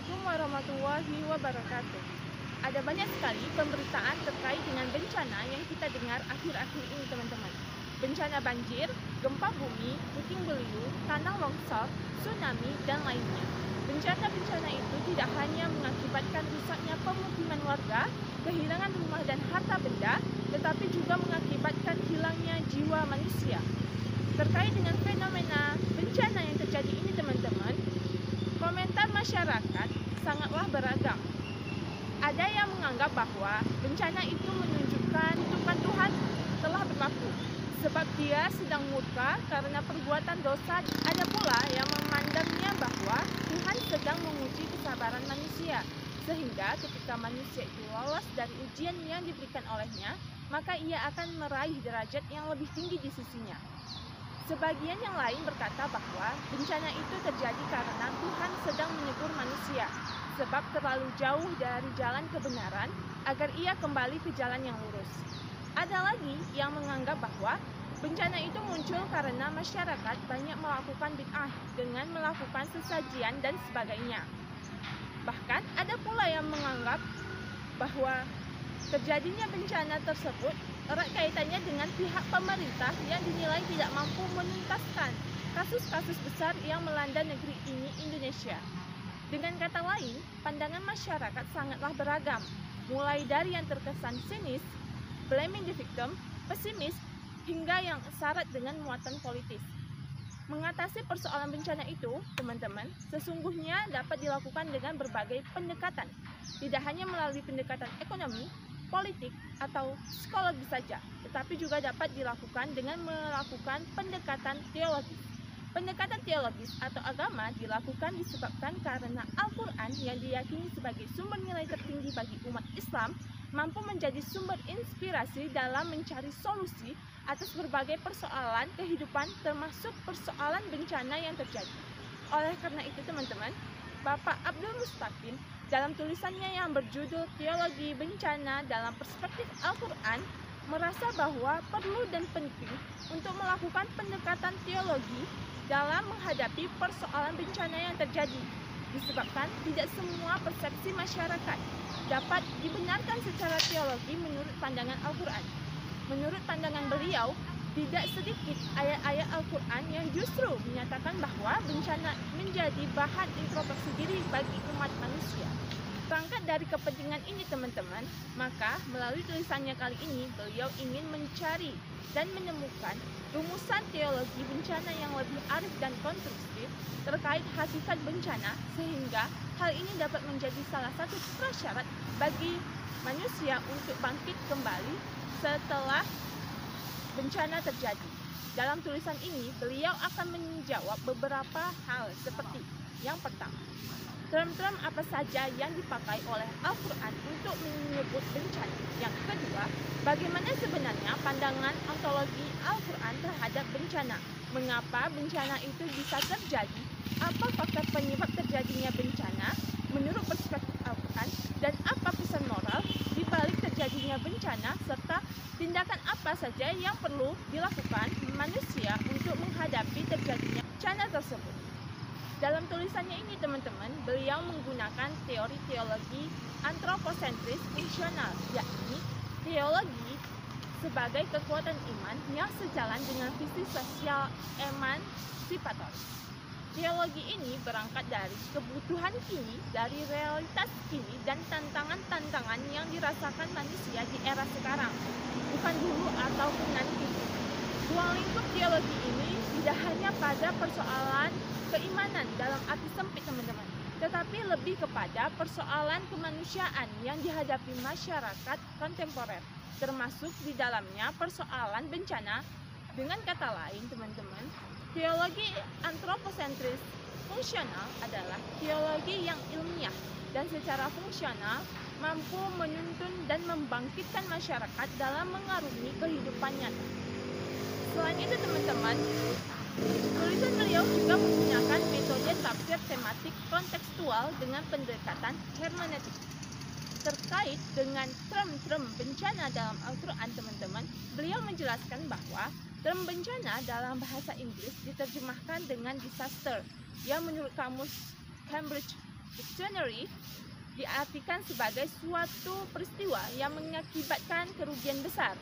Assalamualaikum warahmatullahi wabarakatuh. Ada banyak sekali pemberitaan terkait dengan bencana yang kita dengar akhir-akhir ini, teman-teman. Bencana banjir, gempa bumi, puting beliung, tanah longsor, tsunami, dan lainnya. Bencana-bencana itu tidak hanya mengakibatkan rusaknya pemukiman warga, kehilangan rumah dan harta benda, tetapi juga mengakibatkan hilangnya jiwa manusia. Terkait dengan fenomena bencana yang terjadi ini, teman-teman, komentar masyarakat sangatlah beragam. Ada yang menganggap bahwa bencana itu menunjukkan kutukan Tuhan telah berlaku, sebab dia sedang murka karena perbuatan dosa. Ada pula yang memandangnya bahwa Tuhan sedang menguji kesabaran manusia, sehingga ketika manusia itu lolos dari ujian yang diberikan olehnya, maka ia akan meraih derajat yang lebih tinggi di sisinya. Sebagian yang lain berkata bahwa bencana itu terjadi karena Tuhan sedang menegur manusia, sebab terlalu jauh dari jalan kebenaran agar ia kembali ke jalan yang lurus. Ada lagi yang menganggap bahwa bencana itu muncul karena masyarakat banyak melakukan bid'ah dengan melakukan sesajian dan sebagainya. Bahkan ada pula yang menganggap bahwa terjadinya bencana tersebut erat kaitannya dengan pihak pemerintah yang dinilai tidak mampu menuntaskan kasus-kasus besar yang melanda negeri ini, Indonesia. Dengan kata lain, pandangan masyarakat sangatlah beragam, mulai dari yang terkesan sinis, blaming the victim, pesimis, hingga yang syarat dengan muatan politis. Mengatasi persoalan bencana itu, teman-teman, sesungguhnya dapat dilakukan dengan berbagai pendekatan, tidak hanya melalui pendekatan ekonomi, politik, atau psikologi saja, tetapi juga dapat dilakukan dengan melakukan pendekatan teologis. Pendekatan teologis atau agama dilakukan disebabkan karena Al-Quran yang diyakini sebagai sumber nilai tertinggi bagi umat Islam mampu menjadi sumber inspirasi dalam mencari solusi atas berbagai persoalan kehidupan, termasuk persoalan bencana yang terjadi. Oleh karena itu, teman-teman, Bapak Abdul Mustaqim dalam tulisannya yang berjudul Teologi Bencana dalam Perspektif Al-Quran merasa bahwa perlu dan penting untuk melakukan pendekatan teologi dalam menghadapi persoalan bencana yang terjadi, disebabkan tidak semua persepsi masyarakat dapat dibenarkan secara teologi menurut pandangan Al-Quran. Menurut pandangan beliau, tidak sedikit ayat-ayat Al-Quran yang justru menyatakan bahwa bencana menjadi bahan introspeksi diri bagi umat manusia. Berangkat dari kepentingan ini, teman-teman, maka melalui tulisannya kali ini, beliau ingin mencari dan menemukan rumusan teologi bencana yang lebih arif dan konstruktif terkait hakikat bencana, sehingga hal ini dapat menjadi salah satu prasyarat bagi manusia untuk bangkit kembali setelah bencana terjadi. Dalam tulisan ini, beliau akan menjawab beberapa hal seperti yang pertama, term-term apa saja yang dipakai oleh Al-Quran untuk menyebut bencana. Yang kedua, bagaimana sebenarnya pandangan ontologi Al-Quran terhadap bencana. Mengapa bencana itu bisa terjadi? Apa faktor penyebab terjadinya bencana menurut perspektif Al-Quran? Dan apa pesan moral di balik terjadinya bencana, serta tindakan apa saja yang perlu dilakukan manusia untuk menghadapi terjadinya bencana tersebut. Dalam tulisannya ini, teman-teman, beliau menggunakan teori teologi antroposentris fungsional, yakni teologi sebagai kekuatan iman yang sejalan dengan visi sosial emansipatoris. Teologi ini berangkat dari kebutuhan kini, dari realitas kini, dan tantangan-tantangan yang dirasakan manusia di era sekarang, bukan dulu ataupun nanti. Ruang lingkup teologi ini tidak hanya pada persoalan keimanan dalam arti sempit, teman-teman, tetapi lebih kepada persoalan kemanusiaan yang dihadapi masyarakat kontemporer, termasuk di dalamnya persoalan bencana. Dengan kata lain, teman-teman, teologi antroposentris fungsional adalah teologi yang ilmiah dan secara fungsional mampu menuntun dan membangkitkan masyarakat dalam mengarungi kehidupannya. Selain itu, teman-teman, tulisan beliau juga menggunakan metode tafsir tematik kontekstual dengan pendekatan hermeneutik. Terkait dengan term-term bencana dalam Al-Quran, teman-teman, beliau menjelaskan bahwa term bencana dalam bahasa Inggris diterjemahkan dengan disaster, yang menurut kamus Cambridge Dictionary diartikan sebagai suatu peristiwa yang mengakibatkan kerugian besar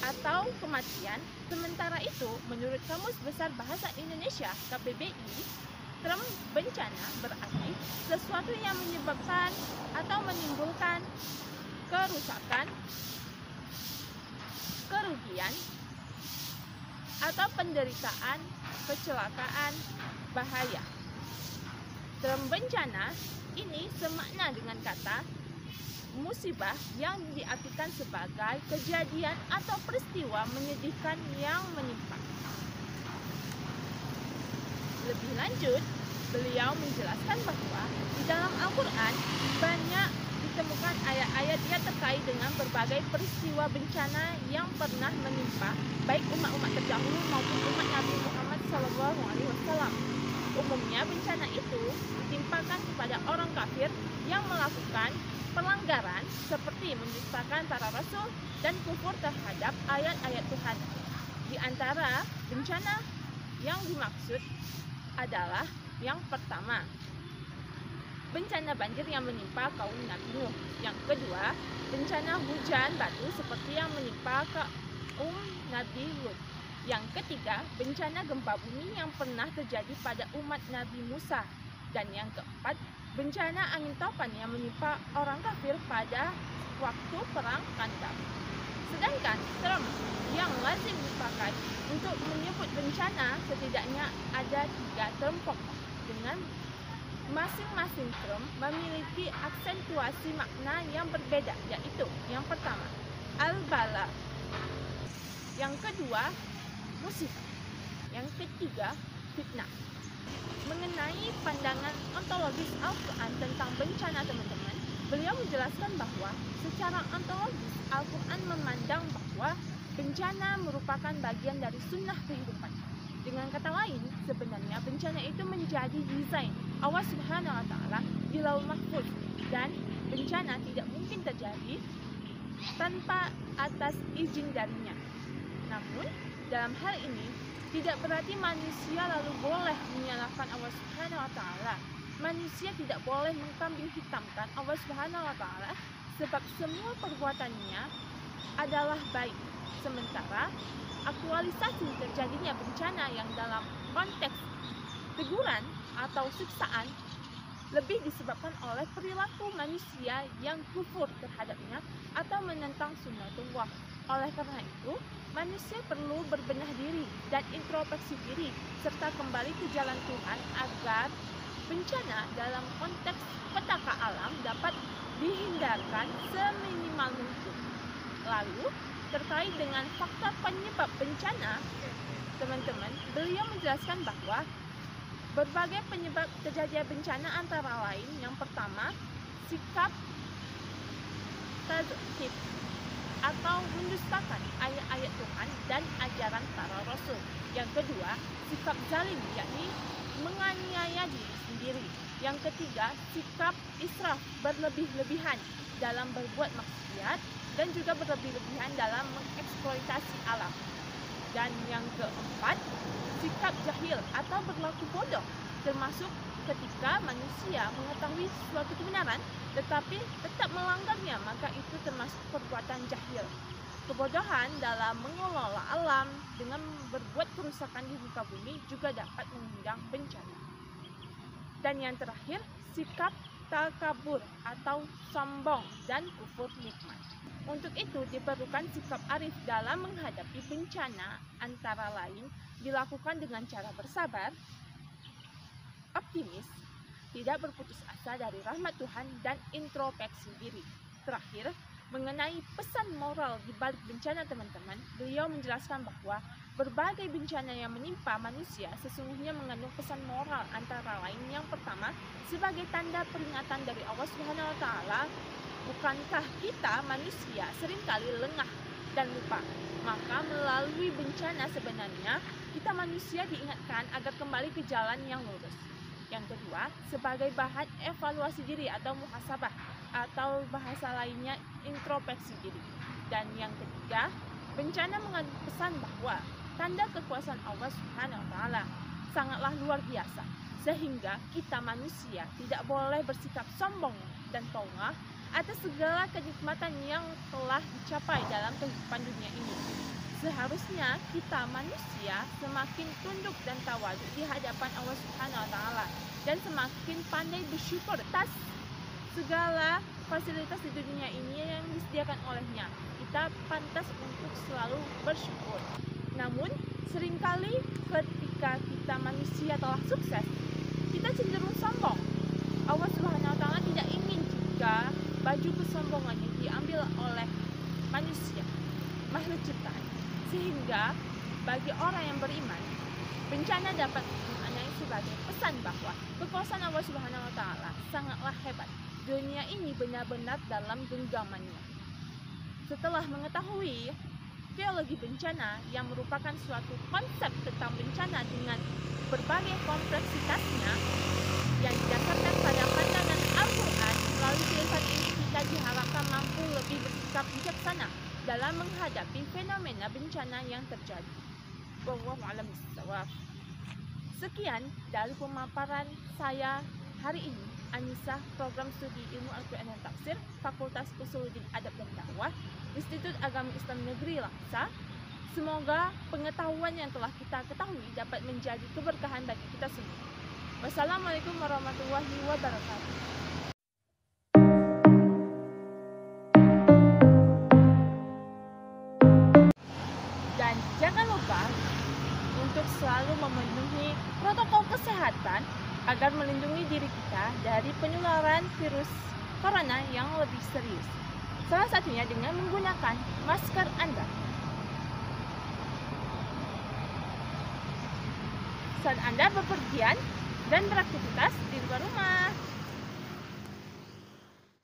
atau kematian. Sementara itu, menurut Kamus Besar Bahasa Indonesia (KBBI), term bencana berarti sesuatu yang menyebabkan atau menimbulkan kerusakan, kerugian, atau penderitaan, kecelakaan, bahaya. Term bencana ini semakna dengan kata musibah yang diartikan sebagai kejadian atau peristiwa menyedihkan yang menimpa. Lebih lanjut, beliau menjelaskan bahwa di dalam Al-Quran banyak ditemukan ayat-ayat yang terkait dengan berbagai peristiwa bencana yang pernah menimpa baik umat-umat terdahulu maupun umat Nabi Muhammad SAW. Umumnya bencana itu ditimpakan kepada orang kafir yang melakukan pelanggaran seperti mendustakan para rasul dan kufur terhadap ayat-ayat Tuhan. Di antara bencana yang dimaksud adalah yang pertama, bencana banjir yang menimpa kaum Nabi Nuh. Yang kedua, bencana hujan batu seperti yang menimpa kaum Nabi Lut. Yang ketiga, bencana gempa bumi yang pernah terjadi pada umat Nabi Musa. Dan yang keempat, bencana angin topan yang menimpa orang kafir pada waktu perang Khandaq. Sedangkan term yang lazim dipakai untuk menyebut bencana setidaknya ada 3 term pokok, dengan masing-masing term memiliki aksentuasi makna yang berbeda, yaitu yang pertama, al-bala, yang kedua, musibah, yang ketiga, fitnah. Mengenai pandangan ontologis Al-Quran tentang bencana, teman-teman, beliau menjelaskan bahwa secara ontologis Al-Quran memandang bahwa bencana merupakan bagian dari sunnah kehidupan. Dengan kata lain, sebenarnya bencana itu menjadi desain Allah Subhanahu wa Ta'ala di Lauh Mahfuz, dan bencana tidak mungkin terjadi tanpa atas izin darinya. Namun, dalam hal ini tidak berarti manusia lalu boleh menyalahkan Allah Subhanahu wa Ta'ala. Manusia tidak boleh mengkambing hitamkan Allah Subhanahu wa Ta'ala, sebab semua perbuatannya adalah baik. Sementara aktualisasi terjadinya bencana yang dalam konteks teguran atau siksaan lebih disebabkan oleh perilaku manusia yang kufur terhadapnya atau menentang sunnatullah. Oleh karena itu, manusia perlu berbenah diri dan introspeksi diri serta kembali ke jalan Tuhan agar bencana dalam konteks petaka alam dapat dihindarkan seminimal mungkin. Lalu, terkait dengan faktor penyebab bencana, teman-teman, beliau menjelaskan bahwa berbagai penyebab terjadinya bencana antara lain, yang pertama, sikap tadzkib atau mendustakan ayat-ayat Tuhan dan ajaran para rasul. Yang kedua, sikap zalim, yakni menganiaya diri sendiri. Yang ketiga, sikap israf, berlebih-lebihan dalam berbuat maksiat dan juga berlebih-lebihan dalam mengeksploitasi alam. Dan yang keempat, sikap jahil atau berlaku bodoh, termasuk ketika manusia mengetahui suatu kebenaran tetapi tetap melanggarnya, maka itu termasuk perbuatan jahil. Kebodohan dalam mengelola alam dengan berbuat kerusakan di muka bumi juga dapat mengundang bencana. Dan yang terakhir, sikap takabur atau sombong dan kufur nikmat. Untuk itu diperlukan sikap arif dalam menghadapi bencana, antara lain dilakukan dengan cara bersabar, optimis, tidak berputus asa dari rahmat Tuhan, dan introspeksi diri. Terakhir, mengenai pesan moral di balik bencana, teman-teman, beliau menjelaskan bahwa berbagai bencana yang menimpa manusia sesungguhnya mengandung pesan moral, antara lain yang pertama, sebagai tanda peringatan dari Allah Subhanahu wa Ta'ala. Bukankah kita manusia seringkali lengah dan lupa? Maka melalui bencana sebenarnya kita manusia diingatkan agar kembali ke jalan yang lurus. Yang kedua, sebagai bahan evaluasi diri atau muhasabah, atau bahasa lainnya introspeksi diri. Dan yang ketiga, bencana mengandung pesan bahwa tanda kekuasaan Allah Subhanahu wa Ta'ala. sangatlah luar biasa. Sehingga kita manusia tidak boleh bersikap sombong dan tongah atas segala kenikmatan yang telah dicapai dalam kehidupan dunia ini. Seharusnya kita manusia semakin tunduk dan tawadhu di hadapan Allah Subhanahu wa taala dan semakin pandai bersyukur atas segala fasilitas di dunia ini yang disediakan olehnya. Kita pantas untuk selalu bersyukur. Namun seringkali ketika kita manusia telah sukses, kita cenderung sombong. Allah Subhanahu wa taala tidak ingin jika baju kesombongan yang diambil oleh manusia, makhluk ciptaan. Sehingga bagi orang yang beriman, bencana dapat dimaknai sebagai pesan bahwa kekuasaan Allah Subhanahu wa taala sangatlah hebat. Dunia ini benar-benar dalam genggamannya. Setelah mengetahui teologi bencana yang merupakan suatu konsep tentang bencana dengan berbagai kompleksitasnya yang didasarkan pada pandangan Al-Quran, melalui tulisan ini kita diharapkan mampu lebih bersikap bijaksana dalam menghadapi fenomena bencana yang terjadi. Wallahu a'lam bishawab. Sekian dari pemaparan saya hari ini, Anissa, Program Studi Ilmu Al-Quran dan Tafsir, Fakultas Usuluddin Adab dan Dakwah, Institut Agama Islam Negeri Laksa. Semoga pengetahuan yang telah kita ketahui dapat menjadi keberkahan bagi kita semua. Wassalamualaikum warahmatullahi wabarakatuh. Dan jangan lupa untuk selalu memenuhi protokol kesehatan agar melindungi diri kita dari penularan virus corona yang lebih serius. Salah satunya dengan menggunakan masker Anda saat Anda bepergian dan beraktivitas di luar rumah.